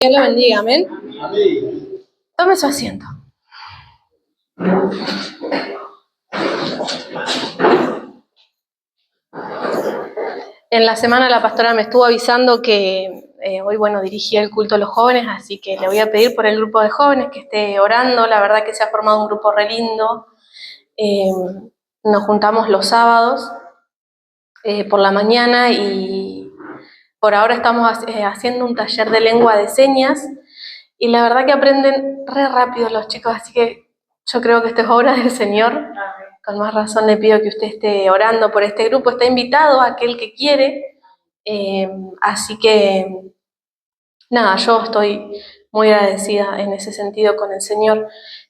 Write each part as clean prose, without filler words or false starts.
Dios lo bendiga, amén. Tome su asiento. En la semana la pastora me estuvo avisando que hoy, dirigía el culto a los jóvenes, así que le voy a pedir por el grupo de jóvenes que esté orando. La verdad que se ha formado un grupo re lindo. Nos juntamos los sábados por la mañana y por ahora estamos haciendo un taller de lengua de señas y la verdad que aprenden re rápido los chicos, así que yo creo que esto es obra del Señor. Con más razón le pido que usted esté orando por este grupo. Está invitado aquel que quiere. Así que, nada, yo estoy muy agradecida en ese sentido con el Señor,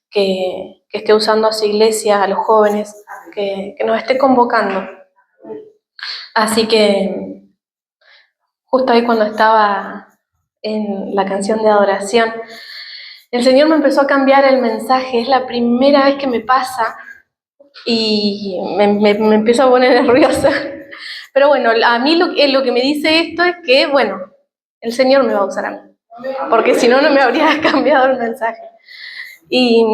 que esté usando a su iglesia, a los jóvenes, que nos esté convocando. Así que, justo ahí cuando estaba en la canción de adoración, el Señor me empezó a cambiar el mensaje. Es la primera vez que me pasa y me empiezo a poner nerviosa. Pero bueno, a mí lo que me dice esto es que, el Señor me va a usar a mí, porque si no, no me habría cambiado el mensaje. Y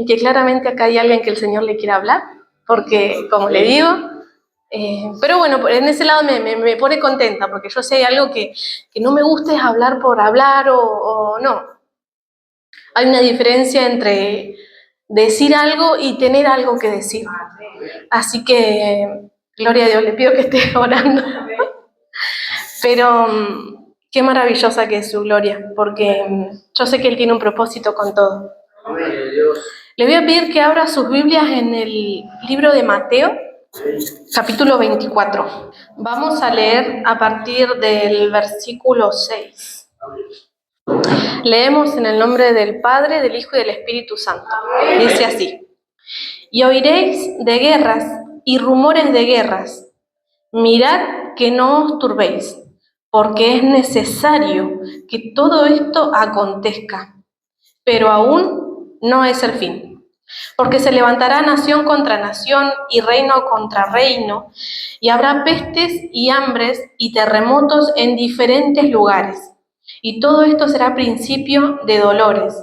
que claramente acá hay alguien que el Señor le quiere hablar, porque, como le digo, pero bueno, en ese lado me pone contenta, porque yo sé algo que no me gusta es hablar por hablar o no. Hay una diferencia entre decir algo y tener algo que decir. Así que, gloria a Dios, le pido que esté orando. Pero qué maravillosa que es su gloria, porque yo sé que Él tiene un propósito con todo. Le voy a pedir que abra sus Biblias en el libro de Mateo, capítulo 24. Vamos a leer a partir del versículo 6. Leemos en el nombre del Padre, del Hijo y del Espíritu Santo. Dice así: Y oiréis de guerras y rumores de guerras. Mirad que no os turbéis, porque es necesario que todo esto acontezca, pero aún no es el fin. Porque se levantará nación contra nación y reino contra reino, y habrá pestes y hambres y terremotos en diferentes lugares. Y todo esto será principio de dolores.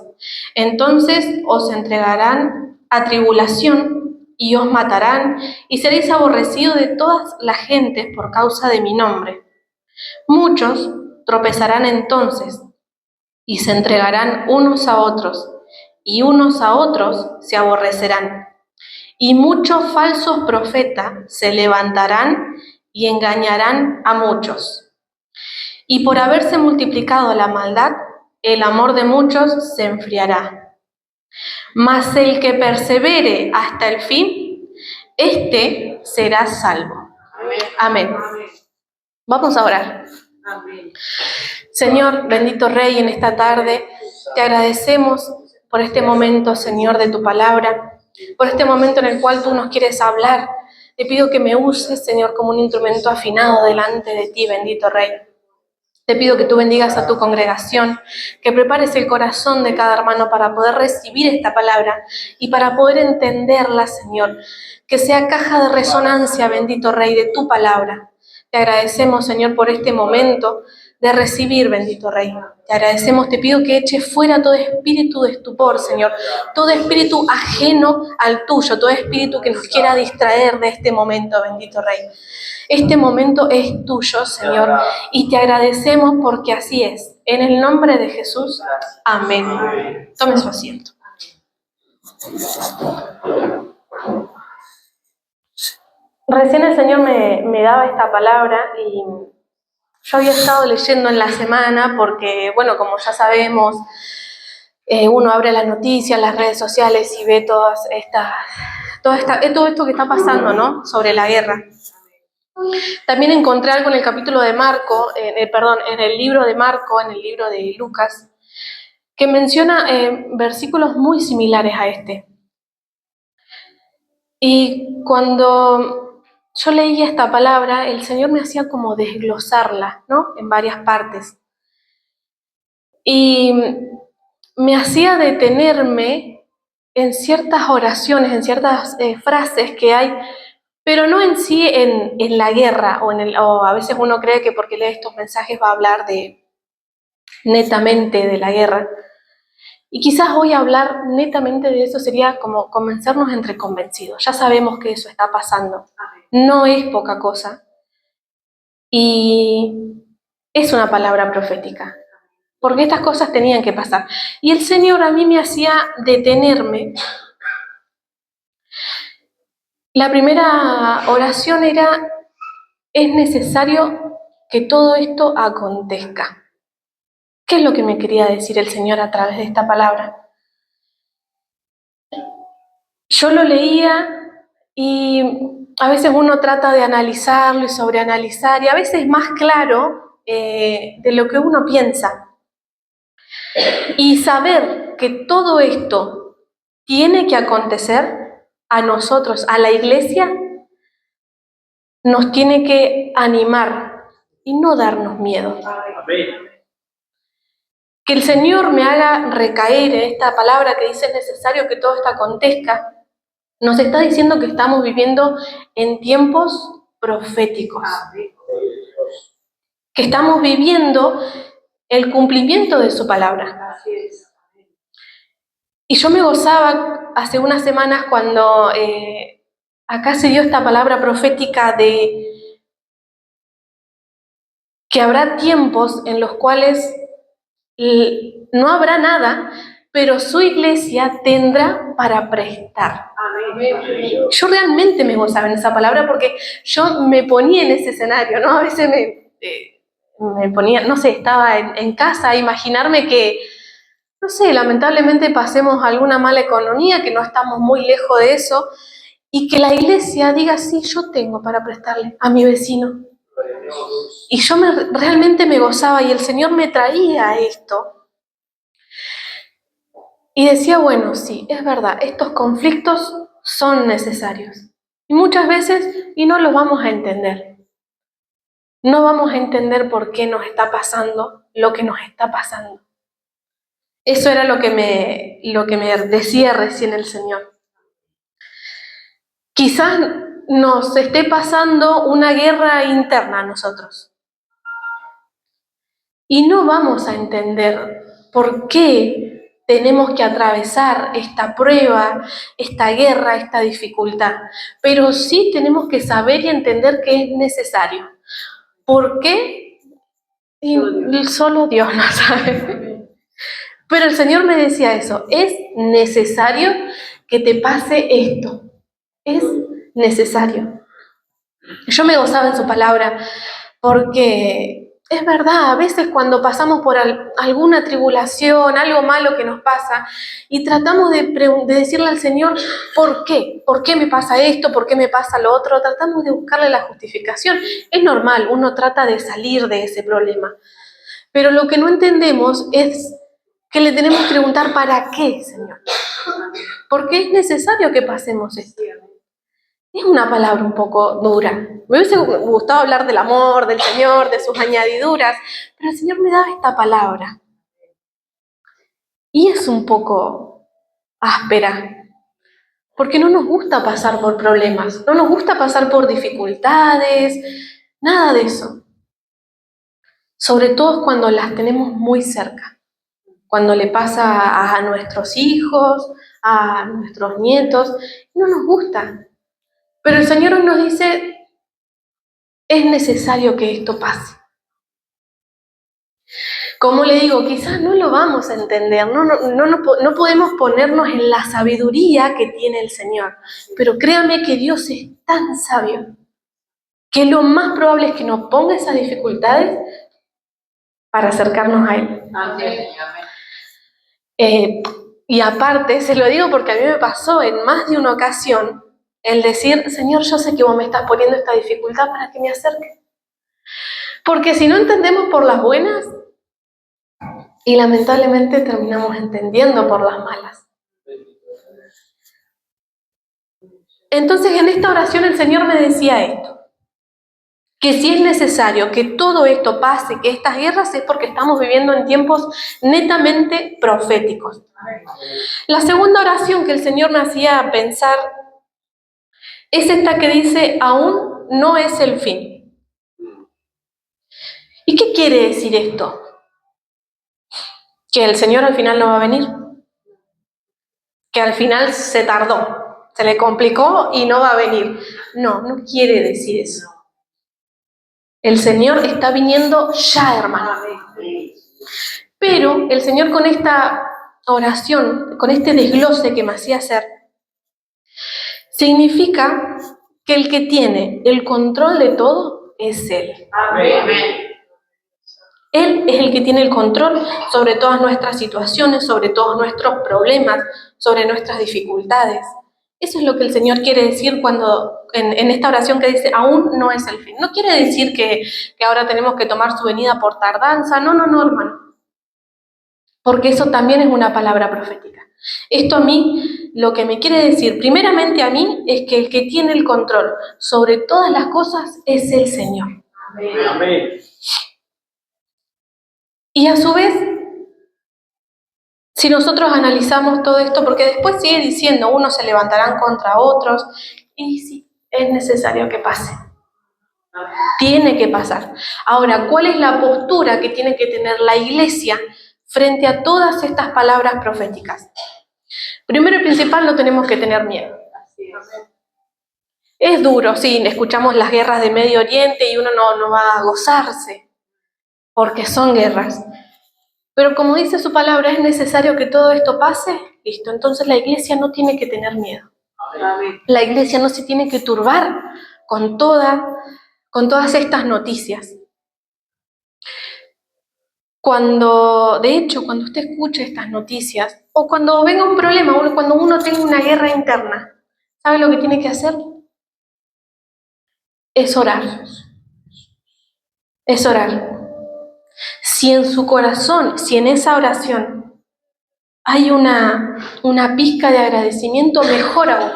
Entonces os entregarán a tribulación y os matarán, y seréis aborrecidos de todas las gentes por causa de mi nombre. Muchos tropezarán entonces y se entregarán unos a otros, y unos a otros se aborrecerán. Y muchos falsos profetas se levantarán y engañarán a muchos. Y por haberse multiplicado la maldad, el amor de muchos se enfriará. Mas el que persevere hasta el fin, éste será salvo. Amén. Vamos a orar. Señor, bendito Rey, en esta tarde te agradecemos por este momento, Señor, de tu palabra, por este momento en el cual tú nos quieres hablar. Te pido que me uses, Señor, como un instrumento afinado delante de ti, bendito Rey. Te pido que tú bendigas a tu congregación, que prepares el corazón de cada hermano para poder recibir esta palabra y para poder entenderla, Señor. Que sea caja de resonancia, bendito Rey, de tu palabra. Te agradecemos, Señor, por este momento de recibir, bendito Rey. Te agradecemos, te pido que eches fuera todo espíritu de estupor, Señor, todo espíritu ajeno al tuyo, todo espíritu que nos quiera distraer de este momento, bendito Rey. Este momento es tuyo, Señor, y te agradecemos porque así es. En el nombre de Jesús, amén. Tome su asiento. Recién el Señor me daba esta palabra y yo había estado leyendo en la semana porque, como ya sabemos, uno abre las noticias, las redes sociales y ve todo esto que está pasando, ¿no? Sobre la guerra. También encontré algo en el capítulo de Marco, en el libro de Marco, en el libro de Lucas, que menciona versículos muy similares a este. Y cuando yo leía esta palabra, el Señor me hacía como desglosarla, ¿no? En varias partes. Y me hacía detenerme en ciertas oraciones, en ciertas frases que hay, pero no en sí en la guerra, o a veces uno cree que porque lee estos mensajes va a hablar de netamente de la guerra. Y quizás hoy hablar netamente de eso sería como convencernos entre convencidos. Ya sabemos que eso está pasando. No es poca cosa. Y es una palabra profética, porque estas cosas tenían que pasar. Y el Señor a mí me hacía detenerme. La primera oración era: es necesario que todo esto acontezca. ¿Qué es lo que me quería decir el Señor a través de esta palabra? Yo lo leía y a veces uno trata de analizarlo y sobreanalizar, y a veces es más claro de lo que uno piensa. Y saber que todo esto tiene que acontecer, a nosotros, a la iglesia, nos tiene que animar y no darnos miedo. Amén. Que el Señor me haga recaer en esta palabra que dice: es necesario que todo esto acontezca. Nos está diciendo que estamos viviendo en tiempos proféticos, que estamos viviendo el cumplimiento de su palabra. Y yo me gozaba hace unas semanas cuando acá se dio esta palabra profética de que habrá tiempos en los cuales no habrá nada, pero su iglesia tendrá para prestar. Yo realmente me gozaba en esa palabra porque yo me ponía en ese escenario, ¿no? A veces me ponía, no sé, estaba en casa a imaginarme que, no sé, lamentablemente pasemos alguna mala economía, que no estamos muy lejos de eso, y que la iglesia diga: sí, yo tengo para prestarle a mi vecino. Y yo realmente me gozaba, y el Señor me traía esto. Y decía: bueno, sí, es verdad, estos conflictos son necesarios. Y muchas veces, y no los vamos a entender. No vamos a entender por qué nos está pasando lo que nos está pasando. Eso era lo que me decía recién el Señor. Quizás nos esté pasando una guerra interna a nosotros. Y no vamos a entender por qué tenemos que atravesar esta prueba, esta guerra, esta dificultad. Pero sí tenemos que saber y entender que es necesario. ¿Por qué? Y solo Dios lo sabe. Pero el Señor me decía eso: es necesario que te pase esto. Es necesario. Yo me gozaba en su palabra porque es verdad, a veces cuando pasamos por alguna tribulación, algo malo que nos pasa, y tratamos de decirle al Señor: ¿por qué? ¿Por qué me pasa esto? ¿Por qué me pasa lo otro? Tratamos de buscarle la justificación. Es normal, uno trata de salir de ese problema. Pero lo que no entendemos es que le tenemos que preguntar: ¿para qué, Señor? Porque es necesario que pasemos esto. Es una palabra un poco dura. Me hubiese gustado hablar del amor, del Señor, de sus añadiduras, pero el Señor me daba esta palabra. Y es un poco áspera, porque no nos gusta pasar por problemas, no nos gusta pasar por dificultades, nada de eso. Sobre todo cuando las tenemos muy cerca, cuando le pasa a nuestros hijos, a nuestros nietos, no nos gusta. Pero el Señor hoy nos dice: es necesario que esto pase. Como le digo, quizás no lo vamos a entender, no podemos ponernos en la sabiduría que tiene el Señor, pero créame que Dios es tan sabio que lo más probable es que nos ponga esas dificultades para acercarnos a Él. Amén. Y aparte, se lo digo porque a mí me pasó en más de una ocasión el decir: Señor, yo sé que vos me estás poniendo esta dificultad para que me acerque. Porque si no entendemos por las buenas, y lamentablemente terminamos entendiendo por las malas. Entonces en esta oración el Señor me decía esto: que si es necesario que todo esto pase, que estas guerras, es porque estamos viviendo en tiempos netamente proféticos. La segunda oración que el Señor me hacía pensar es esta que dice: aún no es el fin. ¿Y qué quiere decir esto? que el Señor al final no va a venir, que al final se tardó, se le complicó y no va a venir. No, no quiere decir eso. El Señor está viniendo ya, hermano. Pero el Señor, con esta oración, con este desglose que me hacía hacer, significa que el que tiene el control de todo es Él. Amén. Él es el que tiene el control sobre todas nuestras situaciones, sobre todos nuestros problemas, sobre nuestras dificultades. Eso es lo que el Señor quiere decir cuando en esta oración que dice, aún no es el fin. No quiere decir que ahora tenemos que tomar su venida por tardanza. No, hermano. Porque eso también es una palabra profética. Esto a mí, lo que me quiere decir, primeramente a mí, es que el que tiene el control sobre todas las cosas es el Señor. Amén. Y a su vez, si nosotros analizamos todo esto, porque después sigue diciendo, unos se levantarán contra otros, y sí, es necesario que pase. Tiene que pasar. Ahora, ¿cuál es la postura que tiene que tener la iglesia frente a todas estas palabras proféticas? Primero y principal, no tenemos que tener miedo. Es duro, sí, escuchamos las guerras de Medio Oriente y uno no va a gozarse, porque son guerras. Pero como dice su palabra, es necesario que todo esto pase. Listo, entonces la iglesia no tiene que tener miedo. Amén. La iglesia no se tiene que turbar con todas estas noticias. De hecho, cuando usted escuche estas noticias, o cuando venga un problema, o cuando uno tenga una guerra interna, ¿sabe lo que tiene que hacer? Es orar. Es orar. Si en su corazón, si en esa oración hay una pizca de agradecimiento, mejor aún.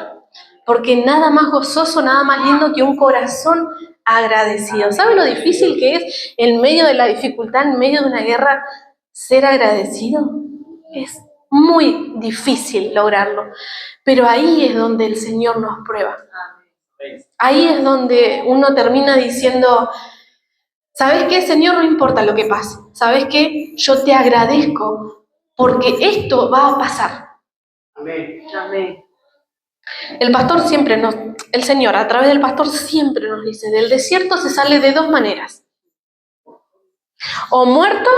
Porque nada más gozoso, nada más lindo que un corazón agradecido. ¿Sabe lo difícil que es en medio de la dificultad, en medio de una guerra, ser agradecido? Es muy difícil lograrlo. Pero ahí es donde el Señor nos prueba. Ahí es donde uno termina diciendo, ¿sabes qué, Señor? No importa lo que pase. ¿Sabes qué? Yo te agradezco porque esto va a pasar. Amén. Amén. El Señor a través del pastor siempre nos dice, del desierto se sale de dos maneras. O muerto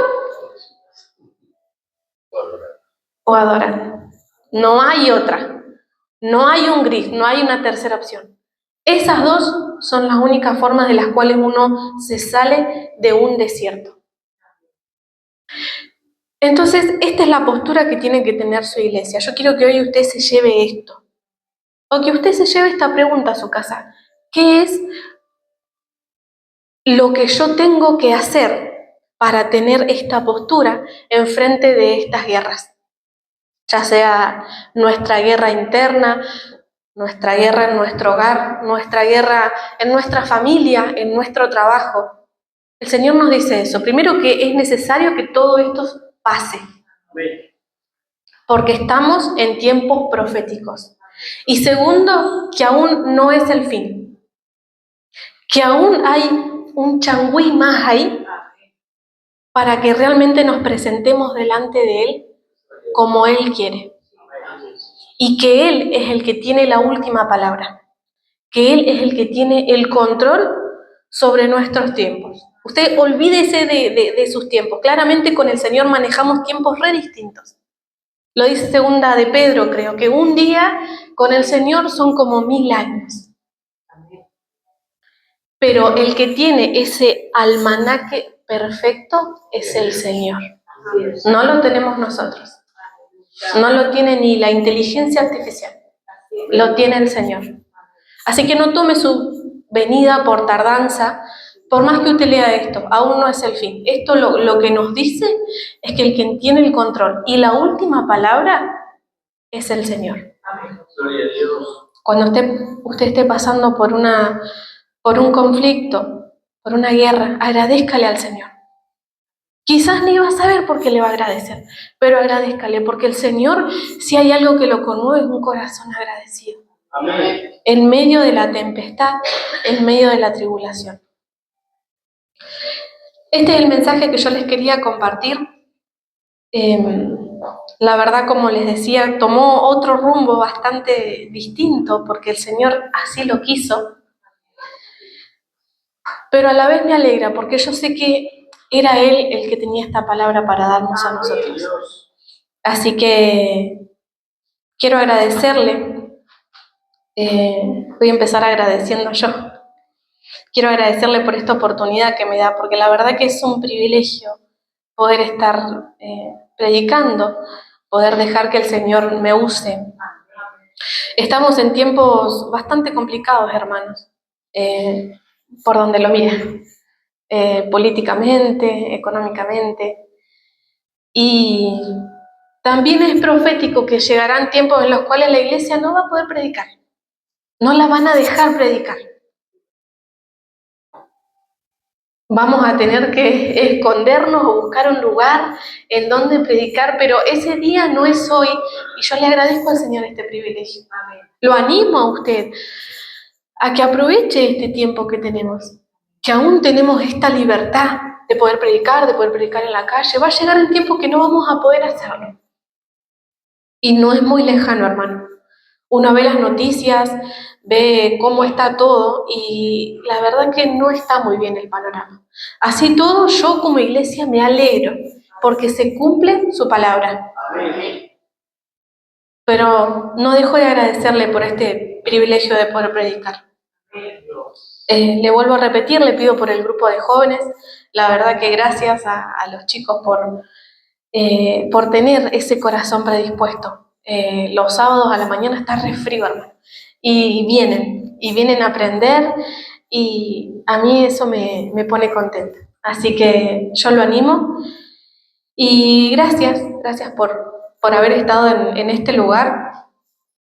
o adorando. No hay otra. No hay un gris, no hay una tercera opción. Esas dos son las únicas formas de las cuales uno se sale de un desierto. Entonces, esta es la postura que tiene que tener su iglesia. Yo quiero que hoy usted se lleve esto. O que usted se lleve esta pregunta a su casa. ¿Qué es lo que yo tengo que hacer para tener esta postura enfrente de estas guerras? Ya sea nuestra guerra interna, nuestra guerra en nuestro hogar, nuestra guerra en nuestra familia, en nuestro trabajo. El Señor nos dice eso. Primero, que es necesario que todo esto pase, porque estamos en tiempos proféticos. Y segundo, que aún no es el fin, que aún hay un changüí más ahí para que realmente nos presentemos delante de Él como Él quiere. Y que Él es el que tiene la última palabra, que Él es el que tiene el control sobre nuestros tiempos. Usted olvídese de sus tiempos. Claramente con el Señor manejamos tiempos re distintos. Lo dice segunda de Pedro, creo, que un día con el Señor son como 1000 años. Pero el que tiene ese almanaque perfecto es el Señor. No lo tenemos nosotros. No lo tiene ni la inteligencia artificial. Lo tiene el Señor. Así que no tome su venida por tardanza. Por más que usted lea esto, aún no es el fin. Esto lo que nos dice es que el quien tiene el control y la última palabra es el Señor. Gloria a Dios. Cuando usted esté pasando por un conflicto, por una guerra, agradézcale al Señor. Quizás ni va a saber por qué le va a agradecer, pero agradézcale, porque el Señor, si hay algo que lo conmueve, es un corazón agradecido. Amén. En medio de la tempestad, en medio de la tribulación. Este es el mensaje que yo les quería compartir. La verdad, como les decía, tomó otro rumbo bastante distinto porque el Señor así lo quiso, pero a la vez me alegra porque yo sé que era Él el que tenía esta palabra para darnos a nosotros. Así que quiero agradecerle, voy a empezar agradeciendo yo. Quiero agradecerle por esta oportunidad que me da, porque la verdad que es un privilegio poder estar predicando, poder dejar que el Señor me use. Estamos en tiempos bastante complicados, hermanos, por donde lo miren, políticamente, económicamente, y también es profético que llegarán tiempos en los cuales la iglesia no va a poder predicar, no la van a dejar predicar. Vamos a tener que escondernos o buscar un lugar en donde predicar, pero ese día no es hoy y yo le agradezco al Señor este privilegio. Lo animo a usted a que aproveche este tiempo que tenemos, que aún tenemos esta libertad de poder predicar en la calle. Va a llegar un tiempo que no vamos a poder hacerlo. Y no es muy lejano, hermano. Uno ve las noticias, ve cómo está todo y la verdad que no está muy bien el panorama. Así todo, yo como iglesia me alegro porque se cumple su palabra. Pero no dejo de agradecerle por este privilegio de poder predicar. Le vuelvo a repetir, le pido por el grupo de jóvenes. La verdad que gracias a los chicos por tener ese corazón predispuesto. Los sábados a la mañana está re frío, hermano. Y vienen a aprender y a mí eso me pone contenta. Así que yo lo animo y gracias por haber estado en este lugar.